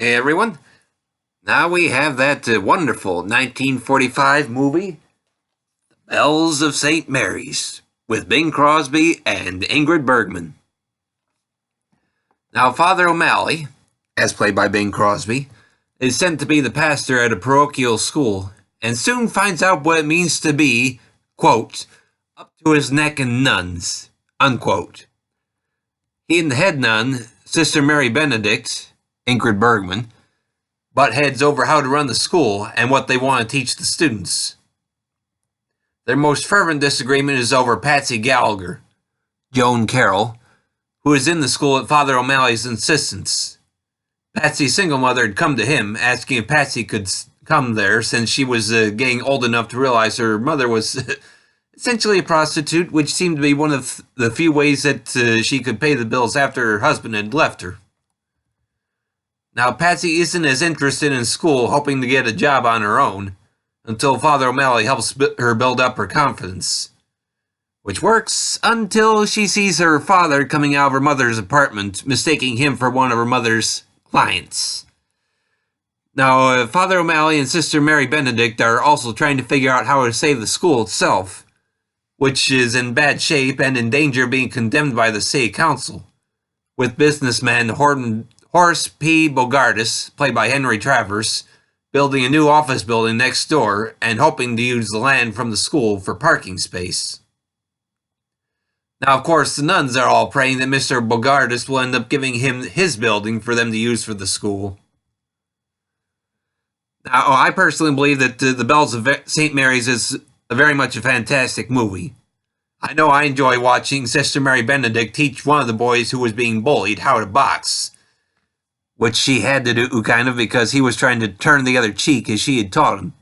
Hey everyone, now we have that wonderful 1945 movie, Bells of St. Mary's, with Bing Crosby and Ingrid Bergman. Now, Father O'Malley, as played by Bing Crosby, is sent to be the pastor at a parochial school, and soon finds out what it means to be, quote, up to his neck in nuns, unquote. He and the head nun, Sister Mary Benedict, Ingrid Bergman, butt heads over how to run the school and what they want to teach the students. Their most fervent disagreement is over Patsy Gallagher, Joan Carroll, who is in the school at Father O'Malley's insistence. Patsy's single mother had come to him, asking if Patsy could come there since she was getting old enough to realize her mother was essentially a prostitute, which seemed to be one of the few ways that she could pay the bills after her husband had left her. Now, Patsy isn't as interested in school, hoping to get a job on her own, until Father O'Malley helps her build up her confidence. Which works until she sees her father coming out of her mother's apartment, mistaking him for one of her mother's clients. Now, Father O'Malley and Sister Mary Benedict are also trying to figure out how to save the school itself, which is in bad shape and in danger of being condemned by the city council, with businessman Horace P. Bogardus, played by Henry Travers, building a new office building next door and hoping to use the land from the school for parking space. Now, of course, the nuns are all praying that Mr. Bogardus will end up giving him his building for them to use for the school. Now, I personally believe that The Bells of St. Mary's is very much a fantastic movie. I know I enjoy watching Sister Mary Benedict teach one of the boys who was being bullied how to box, which she had to do kind of because he was trying to turn the other cheek as she had taught him.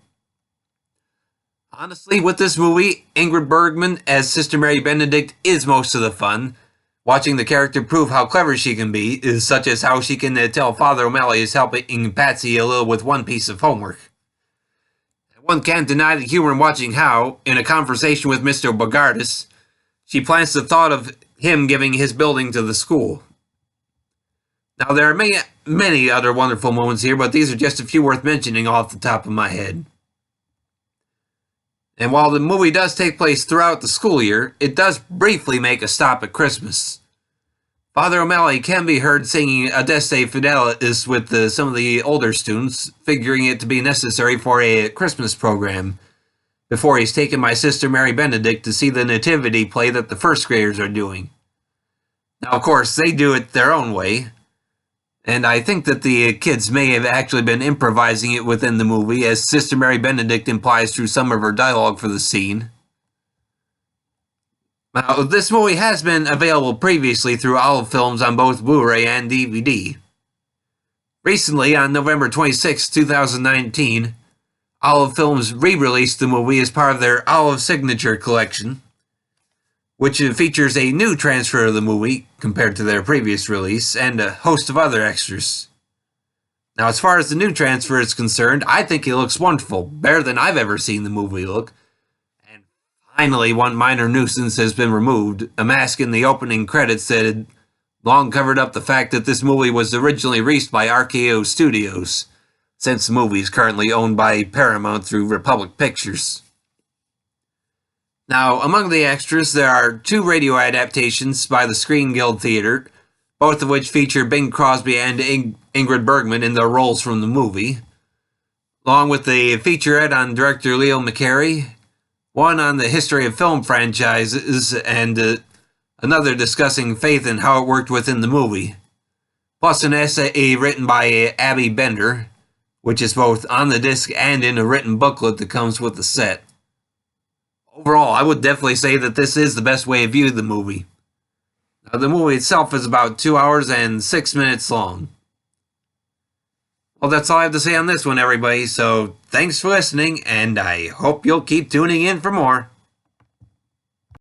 Honestly, with this movie, Ingrid Bergman as Sister Mary Benedict is most of the fun. Watching the character prove how clever she can be, is such as how she can tell Father O'Malley is helping Patsy a little with one piece of homework. One can't deny the humor in watching how, in a conversation with Mr. Bogardus, she plants the thought of him giving his building to the school. Now, there are many other wonderful moments here, but these are just a few worth mentioning off the top of my head. And while the movie does take place throughout the school year, it does briefly make a stop at Christmas. Father O'Malley can be heard singing Adeste Fidelis with some of the older students, figuring it to be necessary for a Christmas program, before he's taken by Sister Mary Benedict to see the nativity play that the first graders are doing. Now, of course, they do it their own way, and I think that the kids may have actually been improvising it within the movie, as Sister Mary Benedict implies through some of her dialogue for the scene. Now, this movie has been available previously through Olive Films on both Blu-ray and DVD. Recently, on November 26, 2019, Olive Films re-released the movie as part of their Olive Signature Collection, which features a new transfer of the movie compared to their previous release, and a host of other extras. Now, as far as the new transfer is concerned, I think it looks wonderful, better than I've ever seen the movie look. And finally, one minor nuisance has been removed, a mask in the opening credits that had long covered up the fact that this movie was originally released by RKO Studios, since the movie is currently owned by Paramount through Republic Pictures. Now, among the extras, there are 2 radio adaptations by the Screen Guild Theater, both of which feature Bing Crosby and Ingrid Bergman in their roles from the movie, along with a featurette on director Leo McCarey, one on the history of film franchises, and another discussing faith and how it worked within the movie, plus an essay written by Abby Bender, which is both on the disc and in a written booklet that comes with the set. Overall, I would definitely say that this is the best way to view the movie. Now, the movie itself is about 2 hours and 6 minutes long. Well, that's all I have to say on this one, everybody, so thanks for listening, and I hope you'll keep tuning in for more.